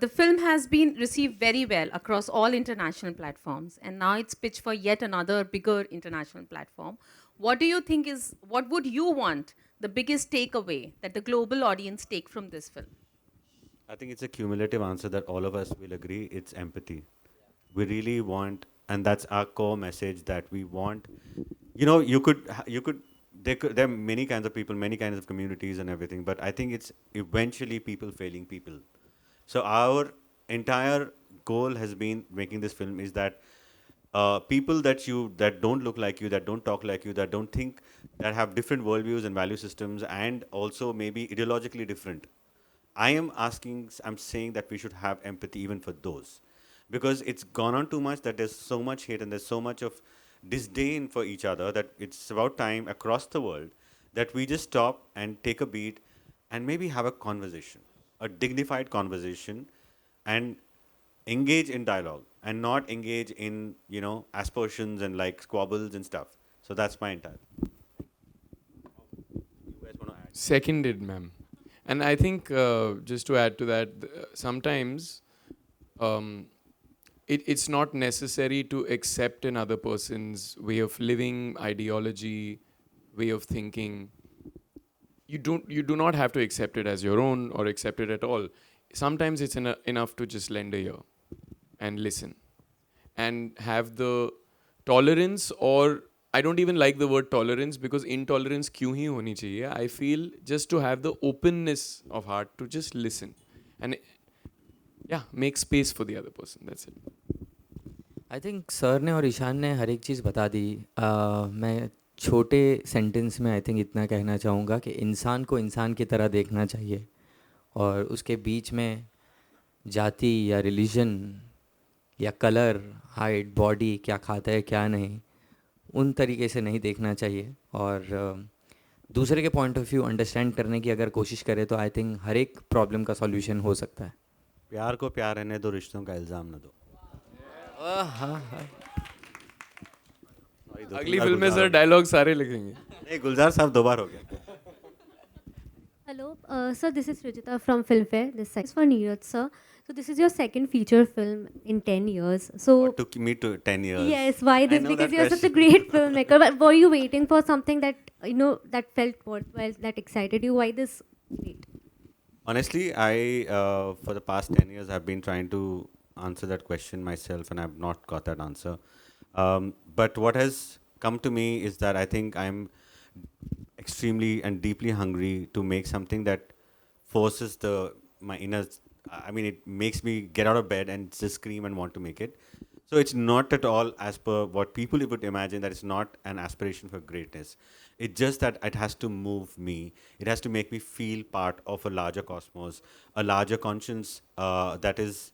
The film has been received very well across all international platforms, and now it's pitched for yet another bigger international platform. What do you think is, what would you want the biggest takeaway that the global audience take from this film? I think it's a cumulative answer that all of us will agree. It's empathy. We really want, and that's our core message, that we want. You know, there are many kinds of people, many kinds of communities and everything, but I think it's eventually people failing people. So our entire goal has been making this film is that people that don't look like you, that don't talk like you, that don't think, that have different worldviews and value systems, and also maybe ideologically different. I'm saying that we should have empathy even for those, because it's gone on too much that there's so much hate and there's so much of disdain for each other that it's about time across the world that we just stop and take a beat and maybe have a conversation, a dignified conversation, and engage in dialogue and not engage in, you know, aspersions and like squabbles and stuff. So that's my entire. You guys want to add? Seconded, ma'am. And I think just to add to that, sometimes it's not necessary to accept another person's way of living, ideology, way of thinking. You do not have to accept it as your own or accept it at all. Sometimes it's enough to just lend a ear and listen and have the tolerance, or I don't even like the word tolerance because intolerance क्यों ही होनी चाहिए. I feel just to have the openness of heart to just listen and yeah, make space for the other person. That's it. I think sir ने और ईशान ने हर एक चीज़ बता दी. मैं छोटे सेंटेंस में आई थिंक इतना कहना चाहूँगा कि इंसान को इंसान की तरह देखना चाहिए और उसके बीच में जाति या रिलीजन या कलर, हाइट, बॉडी, क्या खाता है क्या नहीं, उन तरीके से नहीं देखना चाहिए. और दूसरे के पॉइंट ऑफ व्यू अंडरस्टैंड करने की अगर कोशिश करें तो आई थिंक हर एक प्रॉब्लम का सॉल्यूशन हो सकता है. प्यार को प्यार रहने दो, रिश्तों का इल्ज़ाम न दो. हाँ. अगली फिल्म में सर डायलॉग सारे लिखेंगे. नहीं, गुलजार साहब 2 बार हो गया. Hello, sir. This is Rujita from Filmfare. This is for Neeraj, sir. So this is your second feature film in 10 years. So What took me to 10 years? yes, why I this? know Because that you're such a question. great filmmaker. But were you waiting for something that that felt worthwhile, that excited you? Why this wait? Honestly, for the past 10 years, I've been trying to answer that question myself, and I've not got that answer. But what has come to me is that I think I'm extremely and deeply hungry to make something that forces my inner. I mean, it makes me get out of bed and just scream and want to make it. So it's not at all as per what people would imagine. That it's not an aspiration for greatness. It's just that it has to move me. It has to make me feel part of a larger cosmos, a larger conscience that is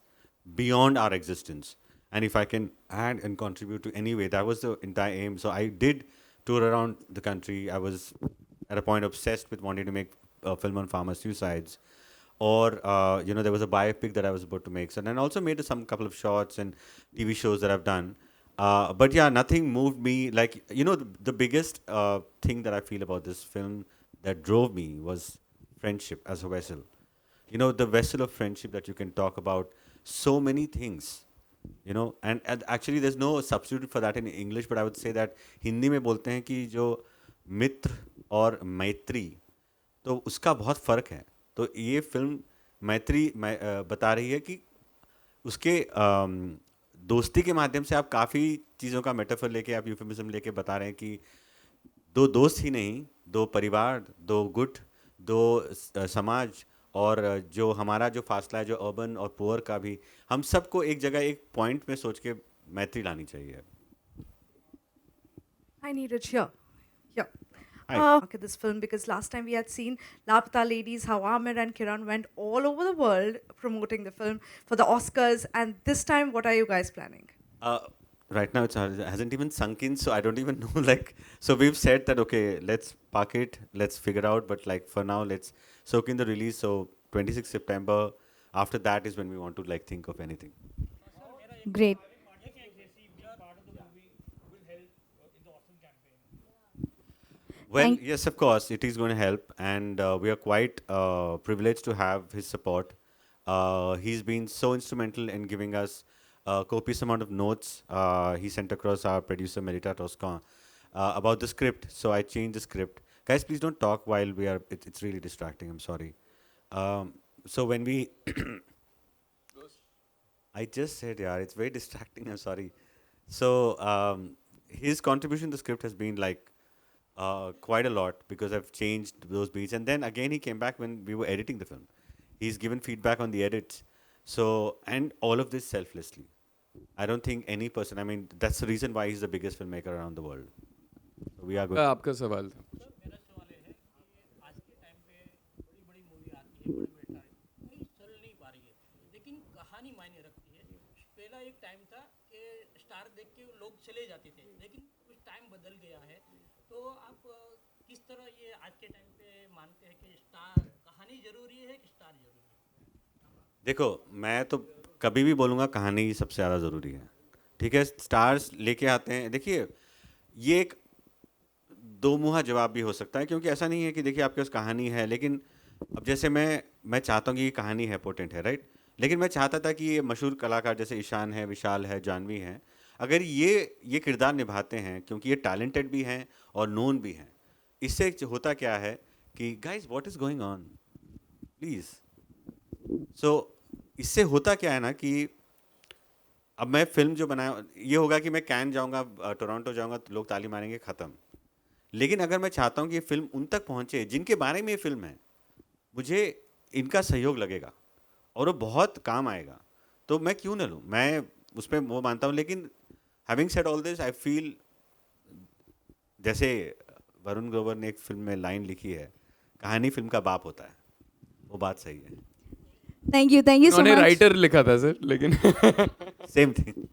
beyond our existence. And if I can add and contribute to any way, that was the entire aim. So I did tour around the country. I was at a point obsessed with wanting to make a film on farmer suicides. Or there was a biopic that I was about to make. So then I also made some couple of shorts and TV shows that I've done. But yeah, nothing moved me. Like, the biggest thing that I feel about this film that drove me was friendship as a vessel. The vessel of friendship that you can talk about so many things. And actually there's no substitute for that in English, but I would say that Hindi में बोलते हैं कि जो मित्र और मैत्री, तो उसका बहुत फ़र्क है. तो ये फिल्म मैत्री बता रही है कि उसके दोस्ती के माध्यम से आप काफ़ी चीज़ों का मेटाफर लेके, आप यूफेमिज्म लेके बता रहे हैं कि 2 दोस्त ही नहीं, 2 परिवार, 2 गुट, 2 समाज, और जो हमारा जो फासला है जो अर्बन और पुअर का भी, हम सबको एक जगह एक पॉइंट में सोच के मैत्री लानी चाहिए. Hi Neeraj, here. Hi. Look at this film because last time we had seen Lapata Ladies, how Amir and Kiran went all over the world promoting the film for the Oscars, and this time, what are you guys planning? Right now it hasn't even sunk in, so I don't even know. So we've said that okay, let's park it, let's figure out. But for now, let's soak in the release. So 26 September. After that is when we want to think of anything. Great. Well, yes, of course, it is going to help, and we are quite privileged to have his support. He's been so instrumental in giving us a copious amount of notes. He sent across our producer, Melita Toscan, about the script. So I changed the script. Guys, please don't talk while we are, it's really distracting, I'm sorry. So when we, I just said, yeah, it's very distracting, I'm sorry. So his contribution to the script has been quite a lot, because I've changed those beats. And then again, he came back when we were editing the film. He's given feedback on the edits. So, and all of this selflessly. I don't think any person, I mean, that's the reason why he's the biggest filmmaker around the world. So we are good. आपका सवाल था. Star देख के लोग चले जाते थे, लेकिन कुछ टाइम बदल गया है, तो आप किस तरह ये आज के टाइम पे मानते हैं कि स्टार कहानी जरूरी है कि स्टार जरूरी है? देखो, मैं तो कभी भी बोलूँगा कहानी ही सबसे ज़्यादा ज़रूरी है. ठीक है, स्टार्स लेके आते हैं. देखिए, ये एक दो मुहा जवाब भी हो सकता है, क्योंकि ऐसा नहीं है कि देखिए आपके पास कहानी है, लेकिन अब जैसे मैं चाहता हूँ कि ये कहानी है, पोटेंट है, राइट, लेकिन मैं चाहता था कि ये मशहूर कलाकार जैसे ईशान है, विशाल है, जानवी हैं, अगर ये किरदार निभाते हैं, क्योंकि ये टैलेंटेड भी हैं और नोन भी हैं, इससे होता क्या है कि guys what is going on please. So इससे होता क्या है ना कि अब मैं फिल्म जो बनाया ये होगा कि मैं कैन जाऊंगा, टोरंटो जाऊंगा तो लोग ताली मारेंगे, ख़त्म। लेकिन अगर मैं चाहता हूं कि ये फिल्म उन तक पहुंचे जिनके बारे में ये फिल्म है, मुझे इनका सहयोग लगेगा और वो बहुत काम आएगा, तो मैं क्यों ना लूँ, मैं उस पर वो मानता हूँ। लेकिन having said all this, I feel जैसे वरुण ग्रोवर ने एक फिल्म में लाइन लिखी है, कहानी फिल्म का बाप होता है, वो बात सही है। Thank you so उन्होंने much. राइटर लिखा था सर, लेकिन same thing.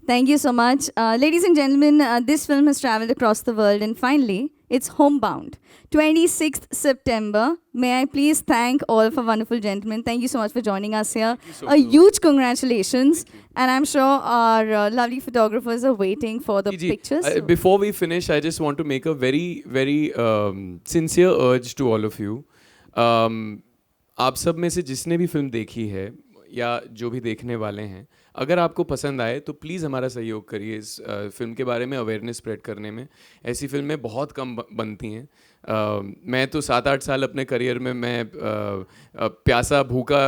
Thank you so much. Ladies and gentlemen, this film has traveled across the world and finally, it's homebound. 26th September. May I please thank all of our wonderful gentlemen. Thank you so much for joining us here. A huge congratulations. And I'm sure our lovely photographers are waiting for the जी, pictures. before we finish, I just want to make a very sincere urge to all of you. आप सब में से जिसने भी film देखी है या जो भी देखने वाले हैं, अगर आपको पसंद आए तो प्लीज़ हमारा सहयोग करिए इस फिल्म के बारे में अवेयरनेस स्प्रेड करने में। ऐसी फिल्में बहुत कम बनती हैं। मैं तो 7-8 साल अपने करियर में मैं प्यासा भूखा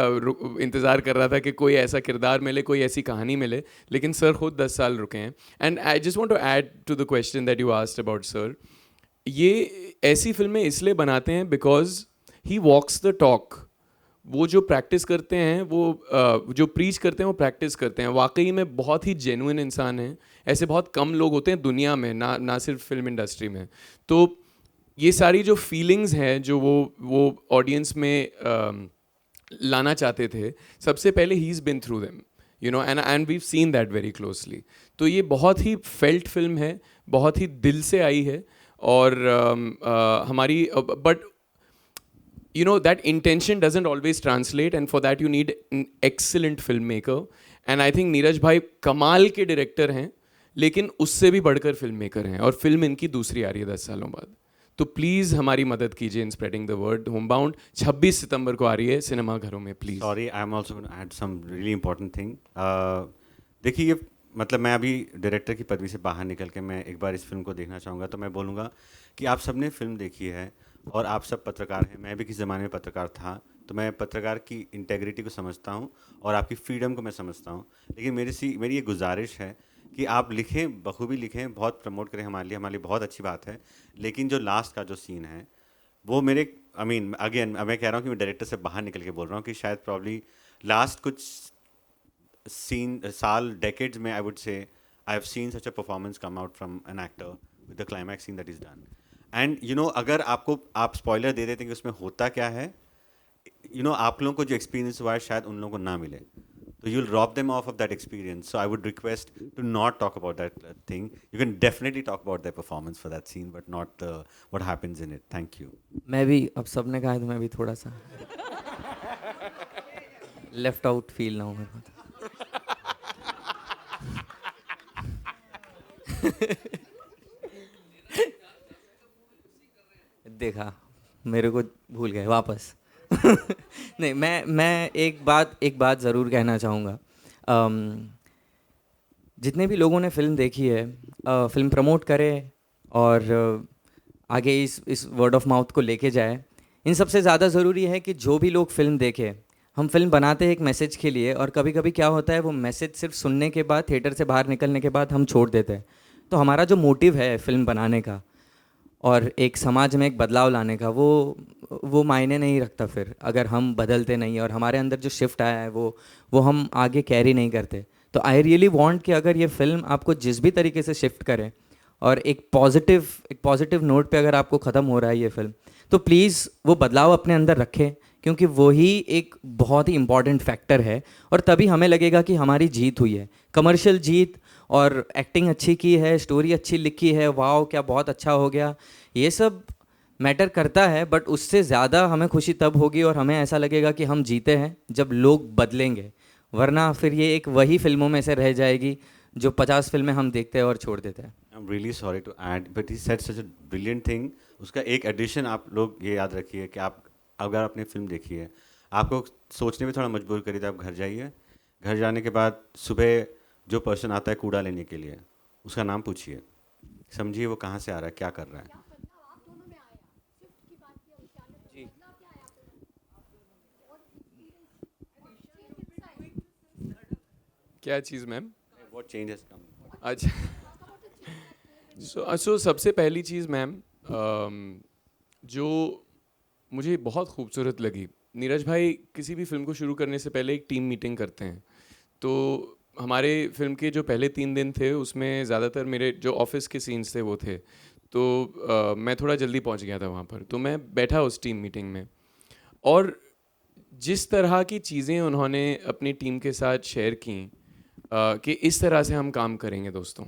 इंतज़ार कर रहा था कि कोई ऐसा किरदार मिले, कोई ऐसी कहानी मिले, लेकिन सर खुद 10 साल रुके हैं। And I just want to add to the question that you asked about sir, ये ऐसी फिल्में इसलिए बनाते हैं because he walks the talk. वो जो प्रैक्टिस करते हैं, वो जो प्रीच करते हैं, वो प्रैक्टिस करते हैं। वाकई में बहुत ही जेन्युइन इंसान हैं। ऐसे बहुत कम लोग होते हैं दुनिया में, ना सिर्फ फिल्म इंडस्ट्री में। तो ये सारी जो फीलिंग्स हैं जो वो ऑडियंस में लाना चाहते थे, सबसे पहले he is been through them, you know, and we seen that very closely. तो ये बहुत ही फेल्ट फिल्म है, बहुत ही दिल से आई है। और हमारी but you know that intention doesn't always translate, and for that you need an excellent filmmaker, and I think Neeraj भाई कमाल के डायरेक्टर हैं, लेकिन उससे भी बढ़कर फिल्म मेकर हैं, और फिल्म इनकी दूसरी आ रही है 10 सालों बाद। तो प्लीज़ हमारी मदद कीजिए in spreading the word. Homebound 26 सितंबर को आ रही है सिनेमा घरों में, please. Sorry, I am also gonna add some really important thing. देखिए, ये मतलब मैं अभी डायरेक्टर की पदवी से बाहर निकल के मैं एक बार इस फिल्म को देखना चाहूँगा, तो मैं बोलूँगा कि आप सब ने फिल्म देखी है और आप सब पत्रकार हैं। मैं भी किसी ज़माने में पत्रकार था, तो मैं पत्रकार की इंटेग्रिटी को समझता हूँ और आपकी फ्रीडम को मैं समझता हूँ। लेकिन मेरी ये गुजारिश है कि आप लिखें, बखूबी लिखें, बहुत प्रमोट करें हमारे लिए बहुत अच्छी बात है। लेकिन जो लास्ट का जो सीन है वो मेरे अगेन मैं कह रहा हूँ कि मैं डायरेक्टर से बाहर निकल के बोल रहा हूँ कि शायद प्रॉब्ली लास्ट कुछ डेकेड्स में I would say I have seen such a performance come out from an actor with the climax seen that is done. And you know, अगर आप स्पॉइलर दे देते हैं कि उसमें होता क्या है, यू नो, आप लोगों को जो एक्सपीरियंस हुआ है शायद उन लोगों को ना मिले, तो you will rob them of that experience. So I would request to not talk about that thing. You can definitely talk about that performance for that scene, but not what happens in it. Thank you. मैं भी, अब सब ने कहा है तो मैं भी थोड़ा सा लेफ्ट आउट फील ना हो मेरे को। देखा, मेरे को भूल गए वापस। नहीं, मैं एक बात ज़रूर कहना चाहूँगा। जितने भी लोगों ने फिल्म देखी है, फिल्म प्रमोट करें और आगे इस वर्ड ऑफ माउथ को लेके जाए। इन सबसे ज़्यादा ज़रूरी है कि जो भी लोग फिल्म देखें, हम फिल्म बनाते हैं एक मैसेज के लिए, और कभी कभी क्या होता है वो मैसेज सिर्फ सुनने के बाद, थिएटर से बाहर निकलने के बाद हम छोड़ देते हैं। तो हमारा जो मोटिव है फिल्म बनाने का और एक समाज में एक बदलाव लाने का, वो मायने नहीं रखता फिर अगर हम बदलते नहीं और हमारे अंदर जो शिफ्ट आया है वो हम आगे कैरी नहीं करते। तो आई रियली वांट कि अगर ये फिल्म आपको जिस भी तरीके से शिफ्ट करे और एक पॉजिटिव नोट पे अगर आपको ख़त्म हो रहा है ये फिल्म, तो प्लीज़ वो बदलाव अपने अंदर रखें, क्योंकि वही एक बहुत ही इम्पॉर्टेंट फैक्टर है। और तभी हमें लगेगा कि हमारी जीत हुई है, कमर्शियल जीत, और एक्टिंग अच्छी की है, स्टोरी अच्छी लिखी है, वाओ क्या बहुत अच्छा हो गया, ये सब मैटर करता है। बट उससे ज़्यादा हमें खुशी तब होगी और हमें ऐसा लगेगा कि हम जीते हैं जब लोग बदलेंगे, वरना फिर ये एक वही फिल्मों में से रह जाएगी जो 50 फिल्में हम देखते हैं और छोड़ देते हैं। I am really sorry to add, but he said such a brilliant thing. उसका एक एडिशन आप लोग ये याद रखिए कि आप अगर आपने फिल्म देखी है, आपको सोचने में थोड़ा मजबूर करिए, तो आप घर जाइए। घर जाने के बाद सुबह जो पर्सन आता है कूड़ा लेने के लिए, उसका नाम पूछिए, समझिए वो कहाँ से आ रहा है, क्या कर रहा है। क्या चीज़ ma'am? What change has come? अच्छा सो सबसे पहली चीज़ मैम जो मुझे बहुत खूबसूरत लगी, नीरज भाई किसी भी फिल्म को शुरू करने से पहले एक टीम मीटिंग करते हैं। तो हमारे फिल्म के जो पहले 3 दिन थे उसमें ज़्यादातर मेरे जो ऑफिस के सीन्स थे वो थे, तो मैं थोड़ा जल्दी पहुंच गया था वहाँ पर, तो मैं बैठा उस टीम मीटिंग में, और जिस तरह की चीज़ें उन्होंने अपनी टीम के साथ शेयर की कि इस तरह से हम काम करेंगे दोस्तों।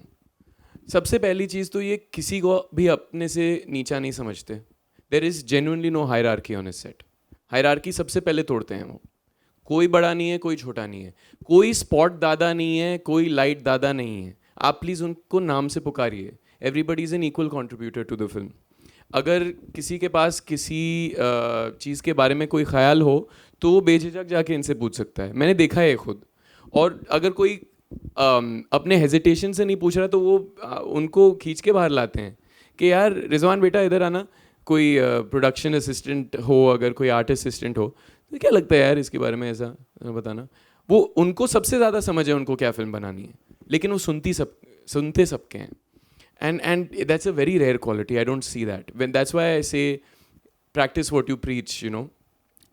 सबसे पहली चीज़ तो ये, किसी को भी अपने से नीचा नहीं समझते। There is genuinely no hierarchy on this set. Hierarchy सबसे पहले तोड़ते हैं वो। कोई बड़ा नहीं है, कोई छोटा नहीं है, कोई स्पॉट दादा नहीं है, कोई लाइट दादा नहीं है। आप प्लीज़ उनको नाम से पुकारिए। Everybody is an equal contributor to the film. अगर किसी के पास किसी चीज़ के बारे में कोई ख्याल हो तो वो बेझिझक जाके इनसे पूछ सकता है। मैंने देखा है खुद। और अगर कोई अपने हेजिटेशन से नहीं पूछ रहा तो वो उनको खींच के बाहर लाते हैं कि यार रिजवान बेटा इधर आना। कोई प्रोडक्शन असिस्टेंट हो, अगर कोई आर्ट असिस्टेंट हो, तो क्या लगता है यार इसके बारे में ऐसा बताना। वो उनको सबसे ज़्यादा समझ है उनको क्या फिल्म बनानी है, लेकिन वो सुनते सबके हैं। And that's a very rare quality. I don't see that. That's why I say practice what you preach, you know.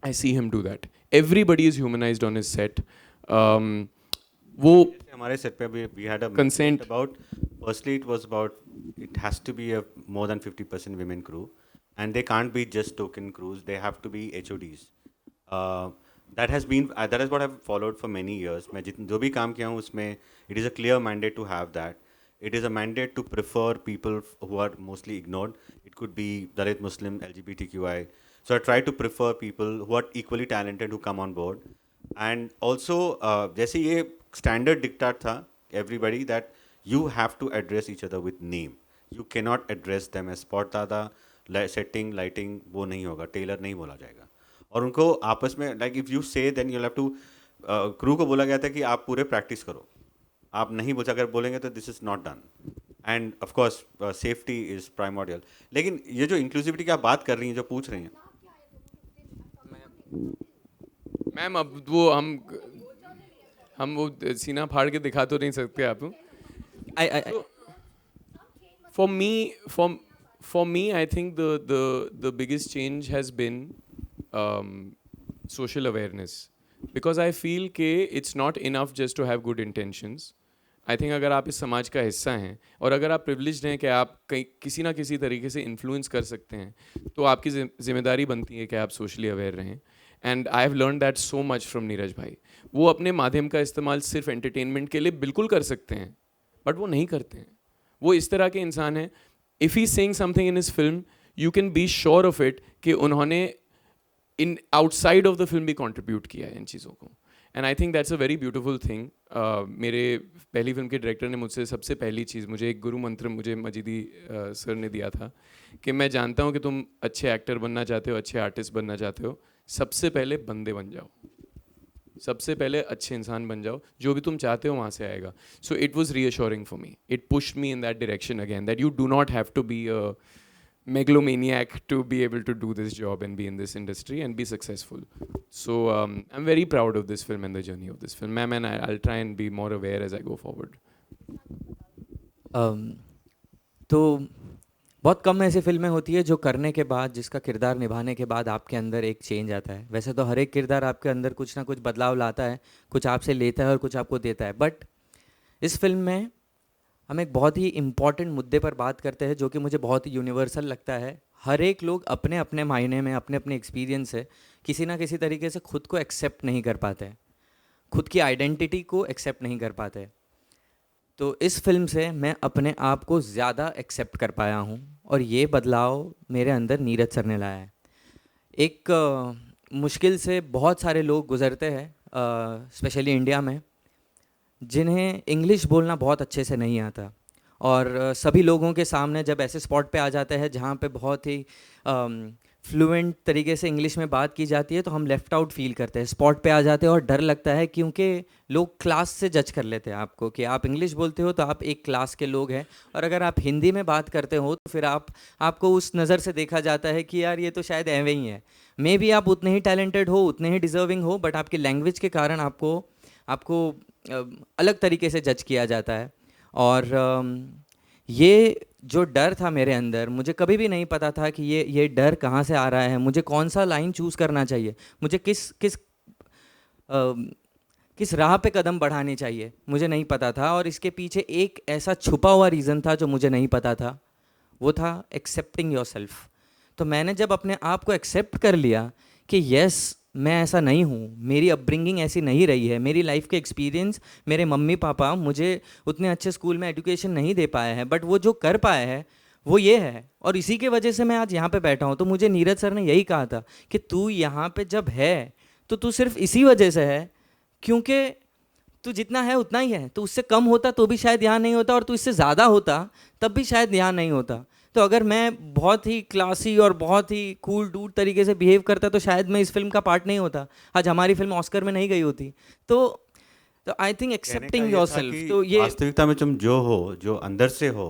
I see him do that. Everybody is humanized on his set. वो हमारे set पे we had a consent about, firstly it was about, it has to be a more than 50% women crew, and they can't be just token crews, they have to be HODs. That has been, that is what I've followed for many years. मैं जो भी काम किया हूँ उसमें it is a clear mandate to have that. It is a mandate to prefer people who are mostly ignored. It could be Dalit, Muslim, LGBTQI. So I try to prefer people who are equally talented who come on board. And also, जैसे ये standard diktat था, everybody, that you have to address each other with name. You cannot address them as spot dada, setting, lighting, वो नहीं होगा, tailor नहीं बोला जाएगा. और उनको आपस में, like if you say, then you'll have to, crew को बोला गया था कि आप पूरे practice करो. आप नहीं बोल, अगर बोलेंगे तो this is not done. And of course safety is primordial. लेकिन ये जो इंक्लूसिविटी की आप बात कर रही हैं, जो पूछ रही हैं मैम, अब वो हम वो सीना फाड़ के दिखा तो नहीं सकते आप। For me I think the biggest change has been social awareness, because I feel के it's not enough just to have good intentions. I think अगर आप इस समाज का हिस्सा हैं और अगर आप प्रिविलेज्ड हैं कि आप कहीं किसी ना किसी तरीके से इन्फ्लुएंस कर सकते हैं, तो आपकी जिम्मेदारी बनती है कि आप सोशली अवेयर रहें। And I have learn that so much from Neeraj भाई। वो अपने माध्यम का इस्तेमाल सिर्फ एंटरटेनमेंट के लिए बिल्कुल कर सकते हैं, बट वो नहीं करते हैं। वो इस तरह के इंसान हैं, if he saying something in his film, you can be sure of it कि उन्होंने in outside of the film भी कॉन्ट्रीब्यूट किया है इन चीज़ों को। And I think that's a very beautiful thing. मेरे पहली फिल्म के डायरेक्टर ने मुझसे सबसे पहली चीज़, मुझे एक गुरु मंत्र मुझे मजीदी सर ने दिया था कि मैं जानता हूँ कि तुम अच्छे एक्टर बनना चाहते हो, अच्छे आर्टिस्ट बनना चाहते हो, सबसे पहले बंदे बन जाओ, सबसे पहले अच्छे इंसान बन जाओ, जो भी तुम चाहते हो वहाँ से आएगा। So it was reassuring for me, it pushed me in that direction again, that you do not have to be a megalomaniac to be able to do this job and be in this industry and be successful. So I'm very proud of this film and the journey of this film, ma'am, and I'll try and be more aware as I go forward. तो बहुत कम ऐसी फिल्में होती है जो करने के बाद, जिसका किरदार निभाने के बाद आपके अंदर एक चेंज आता है। वैसे तो हर एक किरदार आपके अंदर कुछ ना कुछ बदलाव लाता है, कुछ आपसे लेता है और कुछ आपको देता है, बट इस फिल्म में हम एक बहुत ही इम्पॉर्टेंट मुद्दे पर बात करते हैं जो कि मुझे बहुत ही यूनिवर्सल लगता है। हर एक लोग अपने अपने मायने में, अपने अपने एक्सपीरियंस से किसी ना किसी तरीके से खुद को एक्सेप्ट नहीं कर पाते, खुद की आइडेंटिटी को एक्सेप्ट नहीं कर पाते। तो इस फिल्म से मैं अपने आप को ज़्यादा एक्सेप्ट कर पाया हूँ और ये बदलाव मेरे अंदर नीरज सर ने लाया है। एक मुश्किल से बहुत सारे लोग गुज़रते हैं, स्पेशली इंडिया में, जिन्हें इंग्लिश बोलना बहुत अच्छे से नहीं आता, और सभी लोगों के सामने जब ऐसे स्पॉट पे आ जाते हैं जहाँ पे बहुत ही फ्लुएंट तरीके से इंग्लिश में बात की जाती है, तो हम लेफ़्ट आउट फील करते हैं, स्पॉट पे आ जाते हैं और डर लगता है, क्योंकि लोग क्लास से जज कर लेते हैं आपको कि आप इंग्लिश बोलते हो तो आप एक क्लास के लोग हैं, और अगर आप हिंदी में बात करते हो तो फिर आपको उस नज़र से देखा जाता है कि यार ये तो शायद ऐवे ही है। मे बी आप उतने ही टैलेंटेड हो, उतने ही डिज़र्विंग हो, बट आपकी लैंग्वेज के कारण आपको अलग तरीके से जज किया जाता है। और ये जो डर था मेरे अंदर, मुझे कभी भी नहीं पता था कि ये डर कहाँ से आ रहा है, मुझे कौन सा लाइन चूज़ करना चाहिए, मुझे किस राह पे कदम बढ़ाने चाहिए, मुझे नहीं पता था। और इसके पीछे एक ऐसा छुपा हुआ रीज़न था जो मुझे नहीं पता था, वो था एक्सेप्टिंग योरसेल्फ। तो मैंने जब अपने आप को एक्सेप्ट कर लिया कि यस मैं ऐसा नहीं हूँ, मेरी अपब्रिंगिंग ऐसी नहीं रही है, मेरी लाइफ के एक्सपीरियंस, मेरे मम्मी पापा मुझे उतने अच्छे स्कूल में एजुकेशन नहीं दे पाए हैं, बट वो जो कर पाए हैं वो ये है, और इसी के वजह से मैं आज यहाँ पे बैठा हूँ। तो मुझे नीरज सर ने यही कहा था कि तू यहाँ पे जब है तो तू सिर्फ इसी वजह से है क्योंकि तू जितना है उतना ही है, तो उससे कम होता तो भी शायद यहाँ नहीं होता, और तू इससे ज़्यादा होता तब भी शायद यहाँ नहीं होता। तो अगर मैं बहुत ही क्लासी और बहुत ही कूल डूड तरीके से बिहेव करता तो शायद मैं इस फिल्म का पार्ट नहीं होता, आज हमारी फिल्म ऑस्कर में नहीं गई होती। तो आई थिंक एक्सेप्टिंग योरसेल्फ, तो ये वास्तविकता में तुम जो हो, जो अंदर से हो,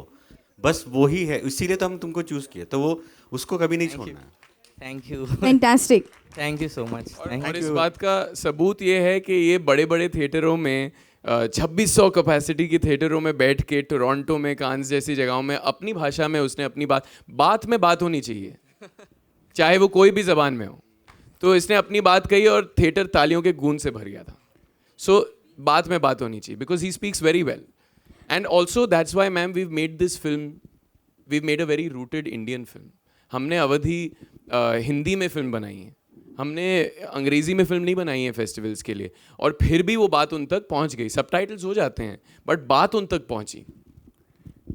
बस वो ही है, इसीलिए तो हम तुमको चूज किए, तो वो उसको कभी नहीं छोड़ना है। Thank you, fantastic, thank you so much. और इस बात का सबूत ये है कि ये बड़े बड़े थिएटरों में 2600 कैपेसिटी की थिएटरों में बैठ के, टोरंटो में, कांस जैसी जगहों में अपनी भाषा में उसने अपनी बात में बात होनी चाहिए, चाहे वो कोई भी ज़बान में हो। तो इसने अपनी बात कही और थिएटर तालियों के गूंज से भर गया था। सो बात में बात होनी चाहिए, because he speaks very well. And also that's why ma'am we made this film, we made a very rooted Indian film. हमने अवधि हिंदी में फिल्म बनाई है, हमने अंग्रेज़ी में फिल्म नहीं बनाई है फेस्टिवल्स के लिए, और फिर भी वो बात उन तक पहुंच गई। सबटाइटल्स हो जाते हैं बट बात उन तक पहुंची।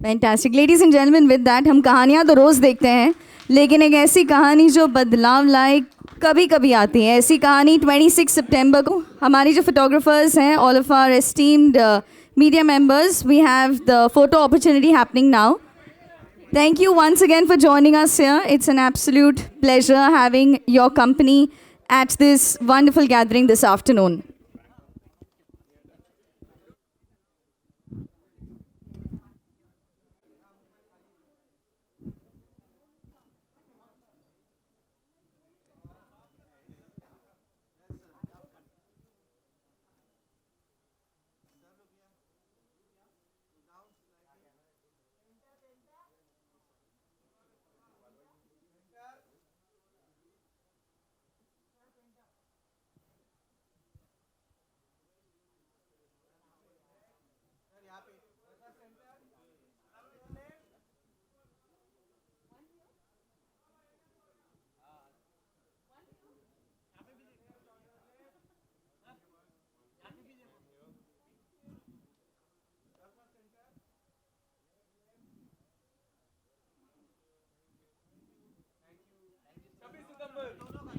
Fantastic ladies and gentleman, with that हम कहानियाँ तो रोज़ देखते हैं, लेकिन एक ऐसी कहानी जो बदलाव लाए कभी कभी आती है। ऐसी कहानी 26 सितंबर को हमारी जो फोटोग्राफर्स हैं, all of our esteemed media members, we have the photo opportunity happening now. Thank you once again for joining us here. It's an absolute pleasure having your company at this wonderful gathering this afternoon. Thank you so much.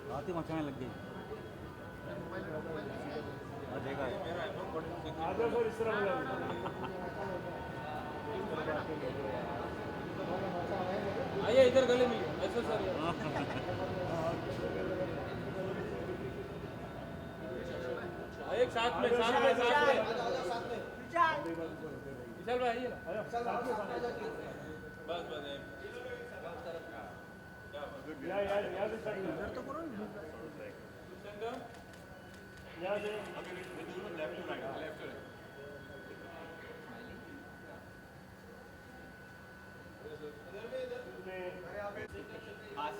बात ही मचाने लग गई। आइए इधर गले में ऐसे sir आइए साथ में विशाल भाई आइए ना बस यार तो करो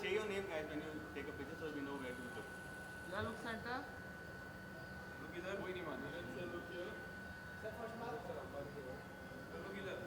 Say your name, guys, when you take a picture, so we know where to look. Yeah, look Santa. Look इधर कोई नहीं मानना. Let's look here. Sir, first mark. Look इधर.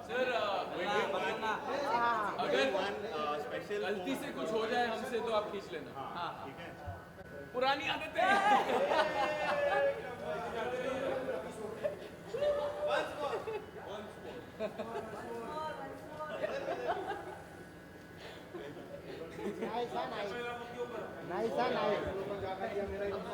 सर अगर गलती से कुछ हो जाए हमसे तो आप खींच लेना। हाँ ठीक है, पुरानी आदतें। Nice, nice. Nice, nice.